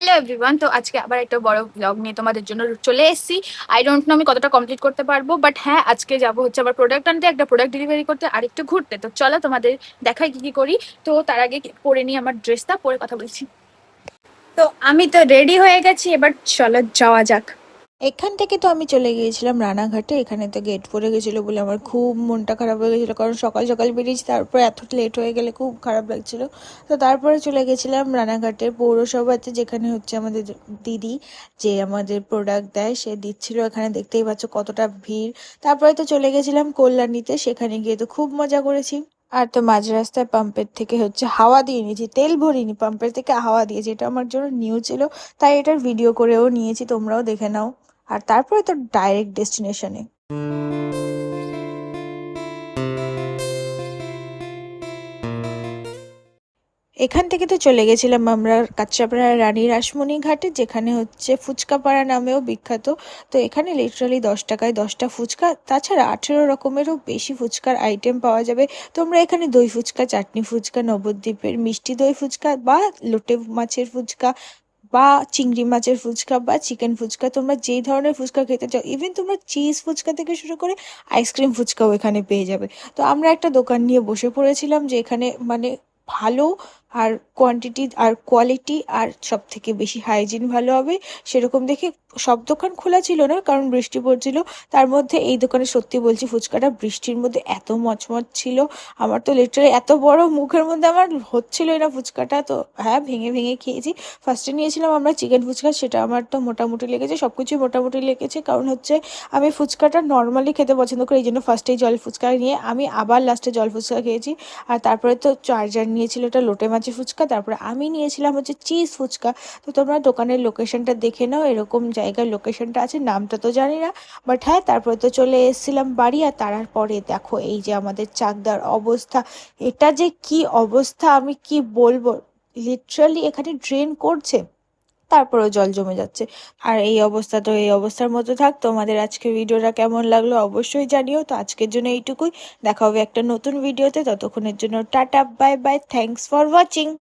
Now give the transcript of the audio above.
Hello everyone, তো আজকে আবার একটা বড় ব্লগ নিয়ে তোমাদের জন্য চলে এসেছি। আই ডোন্ট নো আমি কতটা কমপ্লিট করতে পারবো, বাট হ্যাঁ আজকে যাবো হচ্ছে আবার প্রোডাক্ট আনতে, একটা প্রোডাক্ট ডেলিভারি করতে আর একটু ঘুরতে। তো চলো তোমাদের দেখাই কি কি করি। তো তার আগে পরে নিই আমার ড্রেসটা, পরে কথা বলছি। তো আমি তো রেডি হয়ে গেছি, এবার চলো যাওয়া যাক। এখান থেকে তো আমি চলে গিয়েছিলাম রানাঘাটে। এখানে তো গেট পড়ে গেছিলো বলে আমার খুব মনটা খারাপ হয়ে গেছিলো, কারণ সকাল সকাল বেরিয়েছি, তারপর এত লেট হয়ে গেলে খুব খারাপ লাগছিল। তো তারপরে চলে গেছিলাম রানাঘাটের পৌরসভাতে, যেখানে হচ্ছে আমাদের দিদি যে আমাদের প্রোডাক্ট দেয় সে দিচ্ছিল। এখানে দেখতেই পাচ্ছ কতটা ভিড়। তারপরে তো চলে গেছিলাম কল্যাণীতে, সেখানে গিয়ে তো খুব মজা করেছি। আর তো মাঝ রাস্তায় পাম্পের থেকে হচ্ছে হাওয়া দিয়ে নিয়েছি, তেল ভরিনি, পাম্পের থেকে হাওয়া দিয়েছি। এটা আমার জন্য নিউ ছিল, তাই এটার ভিডিও করেও নিয়েছি, তোমরাও দেখে নাও। আর তারপরে তো ডাইরেক্ট ডেস্টিনেশনে। এখান থেকে তো চলে গেছিলাম আমরা কাঁচরাপাড়া রানী রাসমণি ঘাটে, যেখানে হচ্ছে ফুচকাপাড়া নামেও বিখ্যাত। তো এখানে লিটারালি 10 টাকায় 10টা ফুচকা, তাছাড়া 18 রকমেরও বেশি ফুচকার আইটেম পাওয়া যাবে। তোমরা এখানে দই ফুচকা, চাটনি ফুচকা, নবদ্বীপের মিষ্টি দই ফুচকা বা লোটে মাছের ফুচকা বা চিংড়ি মাছের ফুচকা বা চিকেন ফুচকা, তোমরা যেই ধরনের ফুচকা খেতে চাও, ইভেন তোমরা চিজ ফুচকা থেকে শুরু করে আইসক্রিম ফুচকাও এখানে পেয়ে যাবে। তো আমরা একটা দোকান নিয়ে বসে পড়েছিলাম, যে এখানে মানে ভালো আর কোয়ান্টিটি আর কোয়ালিটি আর সব থেকে বেশি হাইজিন ভালো হবে সেরকম দেখে। সব দোকান খোলা ছিল না, কারণ বৃষ্টি পড়ছিল। তার মধ্যে এই দোকানে সত্যি বলছি ফুচকাটা বৃষ্টির মধ্যে এত মচমচ ছিল, আমার তো লিটারালি এত বড় মুখের মধ্যে আমার হচ্ছিলই না ফুচকাটা। তো হ্যাঁ, ভেঙে ভেঙে খেয়েছি। ফার্স্টে নিয়েছিলাম আমরা চিকেন ফুচকা, সেটা আমার তো মোটামুটি লেগেছে, সব কিছুই মোটামুটি লেগেছে, কারণ হচ্ছে আমি ফুচকাটা নর্মালি খেতে পছন্দ করি, এই জন্য ফার্স্টেই জল ফুচকা নিয়ে আমি আবার লাস্টে জল ফুচকা খেয়েছি। আর তারপরে তো চার্জার নিয়েছিল এটা লোটে মাছের ফুচকা, তারপরে আমি নিয়েছিলাম হচ্ছে চিজ ফুচকা। তো তোমরা দোকানের লোকেশনটা দেখে নাও, এরকম জায়গার লোকেশনটা আছে, নামটা তো জানি না। বাট হ্যাঁ, তারপরে তো চলে এসেছিলাম বাড়ি। আর তারপরে দেখো এই যে আমাদের চাকদার অবস্থা, এটা যে কি অবস্থা আমি কি বলবো। লিটারালি এখানে ড্রেন করছে, তারপরেও জল জমে যাচ্ছে। আর এই অবস্থা, তো এই অবস্থার মধ্যে থাক। তোমাদের আজকে ভিডিওটা কেমন লাগলো অবশ্যই জানিও। তো আজকের জন্য এইটুকুই, দেখা হবে একটা নতুন ভিডিওতে, ততক্ষণের জন্য tata, bye bye, thanks for watching.